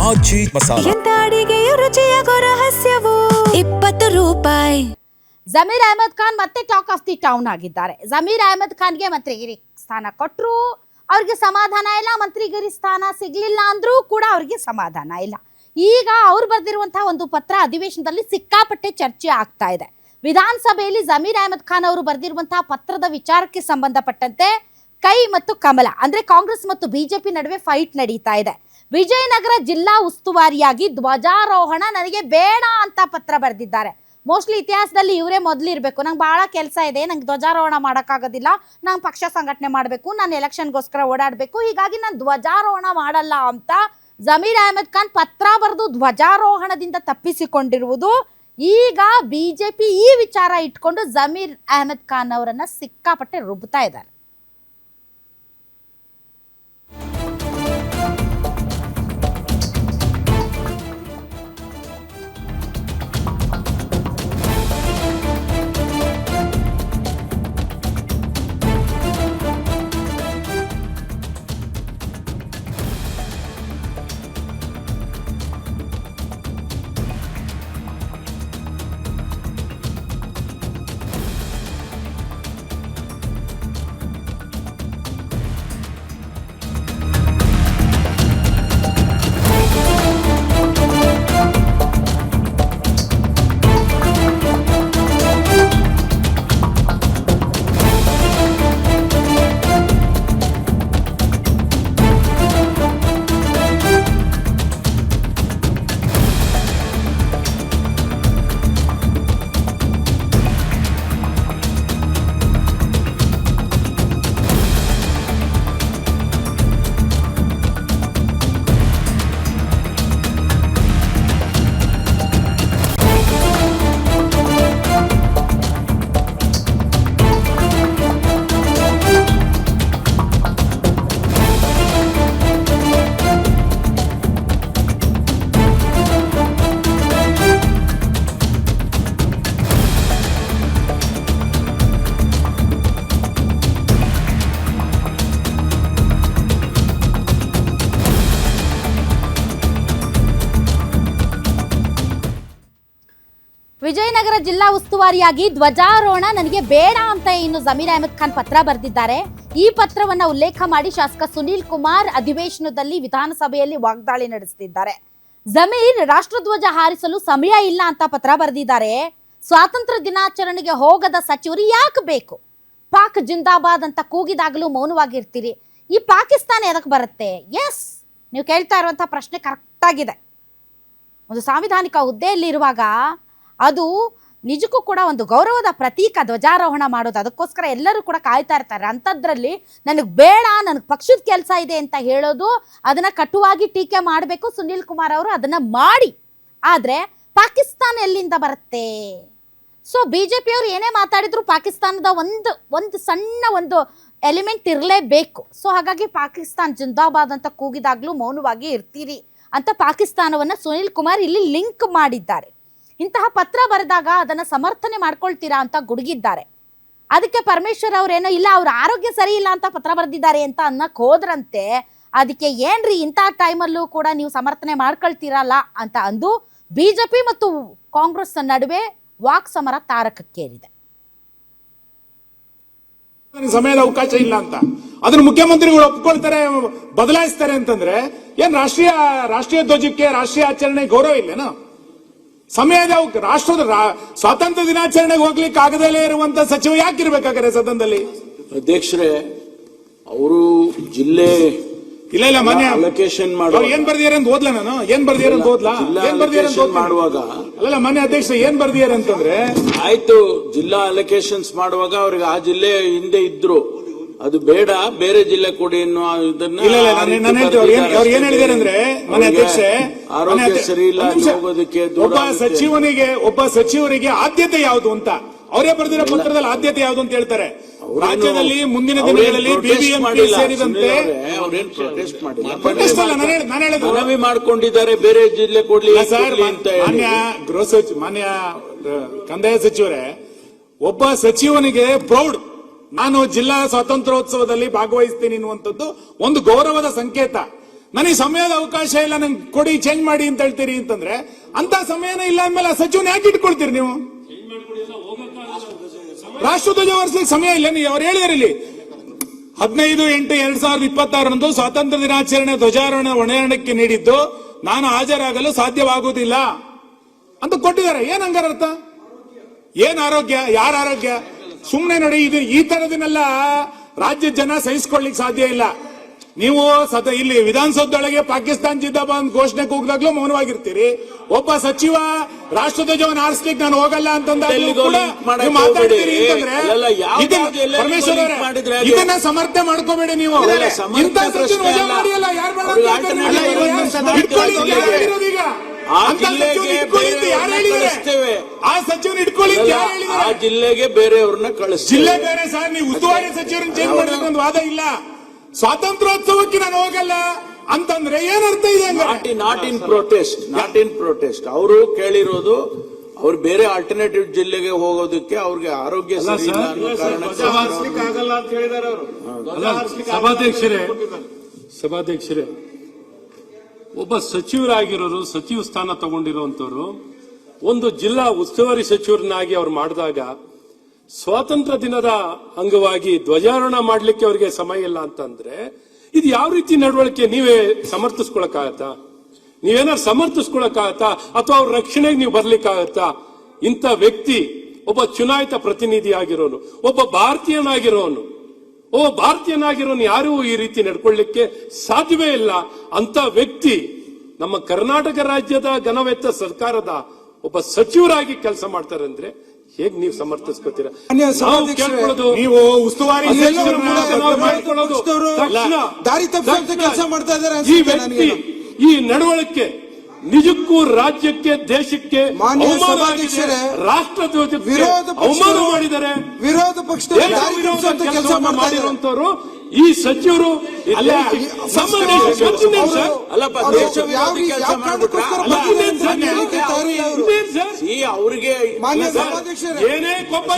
ಆಚಿ ಮಸಾಲ. ಎಂತ ಅಡಿಗೆಯ ರುಚಿಯಾಗೋ ರಹಸ್ಯವು 20 ರೂಪಾಯಿ. ಜಮೀರ್ ಅಹಮದ್ ಖಾನ್ ಮತ್ತೆ ಟಾಕ್ ಆಫ್ ದಿ ಟೌನ್ ಆಗಿದ್ದಾರೆ. ಜಮೀರ್ ಅಹಮದ್ ಖಾನ್ಗೆ ಮಂತ್ರಿಗಿರಿ ಸ್ಥಾನ ಕೊಟ್ಟರು, ಅವ್ರಿಗೆ ಸಮಾಧಾನ ಇಲ್ಲ. ಮಂತ್ರಿಗಿರಿ ಸ್ಥಾನ ಸಿಗ್ಲಿಲ್ಲ ಅಂದ್ರೂ ಕೂಡ ಅವ್ರಿಗೆ ಸಮಾಧಾನ ಇಲ್ಲ. ಈಗ ಅವ್ರು ಬರೆದಿರುವಂತಹ ಒಂದು ಪತ್ರ ಅಧಿವೇಶನದಲ್ಲಿ ಸಿಕ್ಕಾಪಟ್ಟೆ ಚರ್ಚೆ ಆಗ್ತಾ ಇದೆ. ವಿಧಾನಸಭೆಯಲ್ಲಿ ಜಮೀರ್ ಅಹಮದ್ ಖಾನ್ ಅವರು ಬರೆದಿರುವಂತಹ ಪತ್ರದ ವಿಚಾರಕ್ಕೆ ಸಂಬಂಧಪಟ್ಟಂತೆ ಕೈ ಮತ್ತು ಕಮಲ ಅಂದ್ರೆ ಕಾಂಗ್ರೆಸ್ ಮತ್ತು ಬಿಜೆಪಿ ನಡುವೆ ಫೈಟ್ ನಡೀತಾ ಇದೆ. ವಿಜಯನಗರ ಜಿಲ್ಲಾ ಉಸ್ತುವಾರಿಯಾಗಿ ಧ್ವಜಾರೋಹಣ ನನಗೆ ಬೇಡ ಅಂತ ಪತ್ರ ಬರೆದಿದ್ದಾರೆ. ಮೋಸ್ಟ್ಲಿ ಇತಿಹಾಸದಲ್ಲಿ ಇವರೇ ಮೊದಲಿರಬೇಕು. ನಂಗೆ ಭಾಳ ಕೆಲಸ ಇದೆ, ನಂಗೆ ಧ್ವಜಾರೋಹಣ ಮಾಡೋಕ್ಕಾಗೋದಿಲ್ಲ, ನಾನು ಪಕ್ಷ ಸಂಘಟನೆ ಮಾಡಬೇಕು, ನಾನು ಎಲೆಕ್ಷನ್ಗೋಸ್ಕರ ಓಡಾಡಬೇಕು, ಹೀಗಾಗಿ ನಾನು ಧ್ವಜಾರೋಹಣ ಮಾಡಲ್ಲ ಅಂತ ಜಮೀರ್ ಅಹಮದ್ ಖಾನ್ ಪತ್ರ ಬರೆದು ಧ್ವಜಾರೋಹಣದಿಂದ ತಪ್ಪಿಸಿಕೊಂಡಿರುವುದು. ಈಗ ಬಿಜೆಪಿ ಈ ವಿಚಾರ ಇಟ್ಕೊಂಡು ಜಮೀರ್ ಅಹಮದ್ ಖಾನ್ ಅವರನ್ನ ಸಿಕ್ಕಾಪಟ್ಟೆ ರುಬ್ತಾ ಇದ್ದಾರೆ. ವಿಜಯನಗರ ಜಿಲ್ಲಾ ಉಸ್ತುವಾರಿಯಾಗಿ ಧ್ವಜಾರೋಹಣ ನನಗೆ ಬೇಡ ಅಂತ ಇನ್ನು ಜಮೀರ್ ಅಹಮದ್ ಖಾನ್ ಪತ್ರ ಬರೆದಿದ್ದಾರೆ. ಈ ಪತ್ರವನ್ನ ಉಲ್ಲೇಖ ಮಾಡಿ ಶಾಸಕ ಸುನೀಲ್ ಕುಮಾರ್ ಅಧಿವೇಶನದಲ್ಲಿ ವಿಧಾನಸಭೆಯಲ್ಲಿ ವಾಗ್ದಾಳಿ ನಡೆಸುತ್ತಿದ್ದಾರೆ. ಜಮೀರ್ ರಾಷ್ಟ್ರಧ್ವಜ ಹಾರಿಸಲು ಸಮಯ ಇಲ್ಲ ಅಂತ ಪತ್ರ ಬರೆದಿದ್ದಾರೆ. ಸ್ವಾತಂತ್ರ್ಯ ದಿನಾಚರಣೆಗೆ ಹೋಗದ ಸಚಿವರು ಯಾಕೆ ಬೇಕು? ಪಾಕ್ ಜಿಂದಾಬಾದ್ ಅಂತ ಕೂಗಿದಾಗಲೂ ಮೌನವಾಗಿರ್ತೀರಿ. ಈ ಪಾಕಿಸ್ತಾನ ಎದಕ್ಕೆ ಬರುತ್ತೆ? ಎಸ್, ನೀವು ಕೇಳ್ತಾ ಇರುವಂತಹ ಪ್ರಶ್ನೆ ಕರೆಕ್ಟ್ ಆಗಿದೆ. ಒಂದು ಸಾಂವಿಧಾನಿಕ ಹುದ್ದೆಯಲ್ಲಿರುವಾಗ ಅದು ನಿಜಕ್ಕೂ ಕೂಡ ಒಂದು ಗೌರವದ ಪ್ರತೀಕ ಧ್ವಜಾರೋಹಣ ಮಾಡೋದು. ಅದಕ್ಕೋಸ್ಕರ ಎಲ್ಲರೂ ಕೂಡ ಕಾಯ್ತಾ ಇರ್ತಾರೆ. ಅಂಥದ್ರಲ್ಲಿ ನನಗೆ ಬೇಡ, ನನಗೆ ಪಕ್ಷದ ಕೆಲಸ ಇದೆ ಅಂತ ಹೇಳೋದು, ಅದನ್ನ ಕಟುವಾಗಿ ಟೀಕೆ ಮಾಡಬೇಕು. ಸುನೀಲ್ ಕುಮಾರ್ ಅವರು ಅದನ್ನ ಮಾಡಿ, ಆದರೆ ಪಾಕಿಸ್ತಾನ ಎಲ್ಲಿಂದ ಬರುತ್ತೆ? ಸೊ ಬಿಜೆಪಿ ಅವರು ಏನೇ ಮಾತಾಡಿದ್ರು ಪಾಕಿಸ್ತಾನದ ಒಂದು ಸಣ್ಣ ಒಂದು ಎಲಿಮೆಂಟ್ ಇರಲೇಬೇಕು. ಸೊ ಹಾಗಾಗಿ ಪಾಕಿಸ್ತಾನ್ ಜಿಂದಾಬಾದ್ ಅಂತ ಕೂಗಿದಾಗ್ಲೂ ಮೌನವಾಗಿ ಇರ್ತೀರಿ ಅಂತ ಪಾಕಿಸ್ತಾನವನ್ನ ಸುನೀಲ್ ಕುಮಾರ್ ಇಲ್ಲಿ ಲಿಂಕ್ ಮಾಡಿದ್ದಾರೆ. ಇಂತಹ ಪತ್ರ ಬರೆದಾಗ ಅದನ್ನ ಸಮರ್ಥನೆ ಮಾಡ್ಕೊಳ್ತೀರಾ ಅಂತ ಗುಡುಗಿದ್ದಾರೆ. ಅದಕ್ಕೆ ಪರಮೇಶ್ವರ್ ಅವ್ರೇನೋ ಇಲ್ಲ, ಅವ್ರ ಆರೋಗ್ಯ ಸರಿ ಇಲ್ಲ ಅಂತ ಪತ್ರ ಬರೆದಿದ್ದಾರೆ ಅಂತ ಅನ್ನಕ್ ಹೋದ್ರಂತೆ. ಅದಕ್ಕೆ ಏನ್ರಿ ಇಂಥ ಟೈಮಲ್ಲೂ ಕೂಡ ನೀವು ಸಮರ್ಥನೆ ಮಾಡ್ಕೊಳ್ತೀರಲ್ಲ ಅಂತ ಅಂದು ಬಿಜೆಪಿ ಮತ್ತು ಕಾಂಗ್ರೆಸ್ ನಡುವೆ ವಾಕ್ ಸಮರ ತಾರಕಕ್ಕೇರಿದೆ. ಸಮಯದ ಅವಕಾಶ ಇಲ್ಲ ಅಂತ ಅದನ್ನು ಮುಖ್ಯಮಂತ್ರಿಗಳು ಒಪ್ಕೊಳ್ತಾರೆ, ಬದಲಾಯಿಸ್ತಾರೆ ಅಂತಂದ್ರೆ ಏನ್ ರಾಷ್ಟ್ರೀಯ ಧ್ವಜಕ್ಕೆ ರಾಷ್ಟ್ರೀಯ ಆಚರಣೆ ಗೌರವ ಇಲ್ಲೇನೋ? ಸಮಯದ ರಾಷ್ಟ್ರದ ಸ್ವಾತಂತ್ರ್ಯ ದಿನಾಚರಣೆಗೆ ಹೋಗ್ಲಿಕ್ಕೆ ಆಗದಲ್ಲೇ ಇರುವಂತ ಸಚಿವ ಯಾಕಿರ್ಬೇಕಾದ್ರೆ ಸದನದಲ್ಲಿ? ಅಧ್ಯಕ್ಷರೇ, ಅವರು ಜಿಲ್ಲೆ ಇಲ್ಲ ಮಾನ್ಯ ಅಲೋಕೇಶನ್ ಮಾಡುವ ಏನ್ ಬರ್ದಿಯಾರ ಅಂತ ಓದ್ಲಾ ನಾನು? ಏನ್ ಬರ್ದಿಯಾರ ಅಂತ ಓದ್ಲಾ? ಏನ್ ಬರ್ದಿಯಾರ ಅಂತ ಮಾಡುವಾಗ ಅಲ್ಲ ಮಾನ್ಯ ಅಧ್ಯಕ್ಷ, ಏನ್ ಬರ್ದಿಯಾರ ಅಂತಂದ್ರೆ ಆಯ್ತು, ಜಿಲ್ಲಾ ಅಲೋಕೇಶನ್ಸ್ ಮಾಡುವಾಗ ಅವ್ರಿಗೆ ಆ ಜಿಲ್ಲೆ ಹಿಂದೆ ಇದ್ರು, ಅದು ಬೇಡ ಬೇರೆ ಜಿಲ್ಲೆ ಕೊಡಿ ಅನ್ನೋ ಇದನ್ನ ಅವ್ರು ಏನ್ ಹೇಳಿದಾರೆ ಅಂದ್ರೆ, ಮಾನ್ಯ ಅಧ್ಯಕ್ಷೆ, ಆರೋಗ್ಯ ಸರಿ ಇಲ್ಲ ಹೋಗೋದಕ್ಕೆ ಒಬ್ಬ ಸಚಿವರಿಗೆ ಆದ್ಯತೆ ಯಾವುದು ಅಂತ ಅವರೇ ಬರೆದಿರೋ ಪತ್ರದಲ್ಲಿ ಆದ್ಯತೆ ಯಾವುದು ಅಂತ ಹೇಳ್ತಾರೆ. ರಾಜ್ಯದಲ್ಲಿ ಮುಂದಿನ ದಿನಗಳಲ್ಲಿ ಬಿಬಿಎಂಪಿ ಸೇರಿದಂತೆ ಮನವಿ ಮಾಡ್ಕೊಂಡಿದ್ದಾರೆ ಬೇರೆ ಜಿಲ್ಲೆ ಕೊಡ್ಲಿ ಅಂತ. ಮಾನ್ಯ ಕಂದಾಯ ಸಚಿವರೇ, ಒಬ್ಬ ಸಚಿವನಿಗೆ ಪ್ರೌಡ್, ನಾನು ಜಿಲ್ಲಾ ಸ್ವಾತಂತ್ರ್ಯೋತ್ಸವದಲ್ಲಿ ಭಾಗವಹಿಸ್ತೀನಿ ಅನ್ನುವಂಥದ್ದು ಒಂದು ಗೌರವದ ಸಂಕೇತ. ನನಗೆ ಸಮಯದ ಅವಕಾಶ ಇಲ್ಲ, ನಂಗೆ ಕೊಡಿ, ಚೇಂಜ್ ಮಾಡಿ ಅಂತ ಹೇಳ್ತೀರಿ ಅಂತಂದ್ರೆ ಅಂತ ಸಮಯನೇ ಇಲ್ಲ ಅಂದ್ಮೇಲೆ ಆ ಸಚಿವನ ಯಾಕೆ ಇಟ್ಕೊಳ್ತೀರಿ ನೀವು? ರಾಷ್ಟ್ರಧ್ವಜ ಹೊರಿಸಲಿಕ್ಕೆ ಸಮಯ ಇಲ್ಲ. ನೀವು ಅವ್ರು ಹೇಳಿದಾರೆ ಇಲ್ಲಿ 15/8/2026 ಸ್ವಾತಂತ್ರ್ಯ ದಿನಾಚರಣೆ ಧ್ವಜಾರೋಹಣ ಹೊಣೆಯಾರಣಕ್ಕೆ ನೀಡಿದ್ದು ನಾನು ಹಾಜರಾಗಲು ಸಾಧ್ಯವಾಗುವುದಿಲ್ಲ ಅಂತ ಕೊಟ್ಟಿದ್ದಾರೆ. ಏನ್ ಹಂಗಾರ ಅರ್ಥ? ಏನ್ ಆರೋಗ್ಯ? ಯಾರ ಆರೋಗ್ಯ? ಸುಮ್ನೆ ನೋಡಿ, ಇದು ಈ ತರದನ್ನೆಲ್ಲ ರಾಜ್ಯದ ಜನ ಸಹಿಸಿಕೊಳ್ಳಿಕ್ ಸಾಧ್ಯ ಇಲ್ಲ. ನೀವು ಇಲ್ಲಿ ವಿಧಾನಸೌಧದೊಳಗೆ ಪಾಕಿಸ್ತಾನ ಜಿಂದಾಬಾದ್ ಘೋಷಣೆ ಕೂಗಿದಾಗ್ಲೂ ಮೌನವಾಗಿರ್ತೀರಿ. ಒಬ್ಬ ಸಚಿವ ರಾಷ್ಟ್ರಧ್ವಜವನ್ನು ಆರಿಸ್ಲಿಕ್ಕೆ ನಾನು ಹೋಗಲ್ಲ ಅಂತಂದಾಗ್ಲೂ ಕೂಡ ನೀವು ಮಾತಾಡ್ತೀರಿ ಅಂತಂದ್ರೆ ಪರಮೇಶ್ವರ್ ಅವರೇ, ಇದನ್ನ ಸಮರ್ಥನೆ ಮಾಡ್ಕೋಬೇಡಿ ನೀವು. ಇಂಥ ಸಚಿವ ವಜಾ ಮಾಡಿಯಲ್ಲ, ಯಾರು ಈಗ ಆ ಸಚಿವನ ಇಟ್ಕೊಳ್ಳಿ ಯಾರು ಹೇಳಿದ್ದಾರೆ? ಆ ಜಿಲ್ಲೆಗೆ ಬೇರೆಯವ್ರನ್ನ ಕಳಿಸ್ತೀವಿ. ಜಿಲ್ಲೆ ಬೇರೆ ಸರ್, ನೀವು ಉಸ್ತುವಾರಿ ಸಚಿವರನ್ನ ಚೇಂಜ್ ಮಾಡೋದಕ್ಕೆ ಒಂದು ವಾದ ಇಲ್ಲ. ಸ್ವಾತಂತ್ರ್ಯೋತ್ಸವಕ್ಕೆ ನಾನು ಹೋಗಲ್ಲ ಅಂತಂದ್ರೆ ಏನರ್ಥ ಇದೆ? Not in protest. ಅವರು ಕೇಳಿರೋದು ಅವ್ರು ಬೇರೆ ಆಲ್ಟರ್ನೇಟಿವ್ ಜಿಲ್ಲೆಗೆ ಹೋಗೋದಕ್ಕೆ ಅವ್ರಿಗೆ ಆರೋಗ್ಯ ಸರಿ ಇಲ್ಲ ಅನ್ನೋ ಕಾರಣಕ್ಕೆ. ಸಭಾಧ್ಯಕ್ಷರೇ, ಒಬ್ಬ ಸಚಿವರಾಗಿರೋರು, ಸಚಿವ ಸ್ಥಾನ ತಗೊಂಡಿರುವಂತವ್ರು ಒಂದು ಜಿಲ್ಲಾ ಉಸ್ತುವಾರಿ ಸಚಿವರನ್ನಾಗಿ ಅವ್ರು ಮಾಡಿದಾಗ ಸ್ವಾತಂತ್ರ್ಯ ದಿನದ ಅಂಗವಾಗಿ ಧ್ವಜಾರೋಹಣ ಮಾಡ್ಲಿಕ್ಕೆ ಅವರಿಗೆ ಸಮಯ ಇಲ್ಲ ಅಂತಂದ್ರೆ ಇದು ಯಾವ ರೀತಿ ನಡವಳಿಕೆ? ನೀವೇ ಸಮರ್ಥಿಸ್ಕೊಳಕ್ಕಾಗತ್ತಾ? ನೀವೇನಾದ್ರು ಸಮರ್ಥಿಸ್ಕೊಳಕ್ಕಾಗತ್ತಾ? ಅಥವಾ ಅವ್ರ ರಕ್ಷಣೆಗೆ ನೀವು ಬರ್ಲಿಕ್ಕಾಗತ್ತಾ? ಇಂಥ ವ್ಯಕ್ತಿ ಒಬ್ಬ ಚುನಾಯಿತ ಪ್ರತಿನಿಧಿ ಆಗಿರೋನು, ಒಬ್ಬ ಭಾರತೀಯನಾಗಿರೋನು ಯಾರು ಈ ರೀತಿ ನಡ್ಕೊಳ್ಳಿಕ್ಕೆ ಸಾಧ್ಯವೇ ಇಲ್ಲ. ಅಂತ ವ್ಯಕ್ತಿ ನಮ್ಮ ಕರ್ನಾಟಕ ರಾಜ್ಯದ ಘನವೆತ್ತ ಸರ್ಕಾರದ ಒಬ್ಬ ಸಚಿವರಾಗಿ ಕೆಲಸ ಮಾಡ್ತಾರೆ ಅಂದ್ರೆ ಹೇಗ್ ನೀವು ಸಮರ್ಥಿಸ್ಕೊತೀರಾ? ನೀವು ಉಸ್ತುವಾರಿ ದಾರಿ ತಪ್ಪಿಸುವಂತ ಕೆಲಸ ಮಾಡ್ತಾ ಇದ್ದಾರೆ. ಈ ವ್ಯಕ್ತಿ ಈ ನಡವಳಿಕೆ ನಿಜಕ್ಕೂ ರಾಜ್ಯಕ್ಕೆ, ದೇಶಕ್ಕೆ ರಾಷ್ಟ್ರಧ್ವಜಕ್ಕೆ ಅವಮಾನ ಮಾಡಿದ್ದಾರೆ. ವಿರೋಧ ಪಕ್ಷದ ಕೆಲಸ ಮಾಡಿರುವಂತವರು ಈ ಸಚಿವರು ಅವ್ರಿಗೆ ಏನೇ ಕೋಪ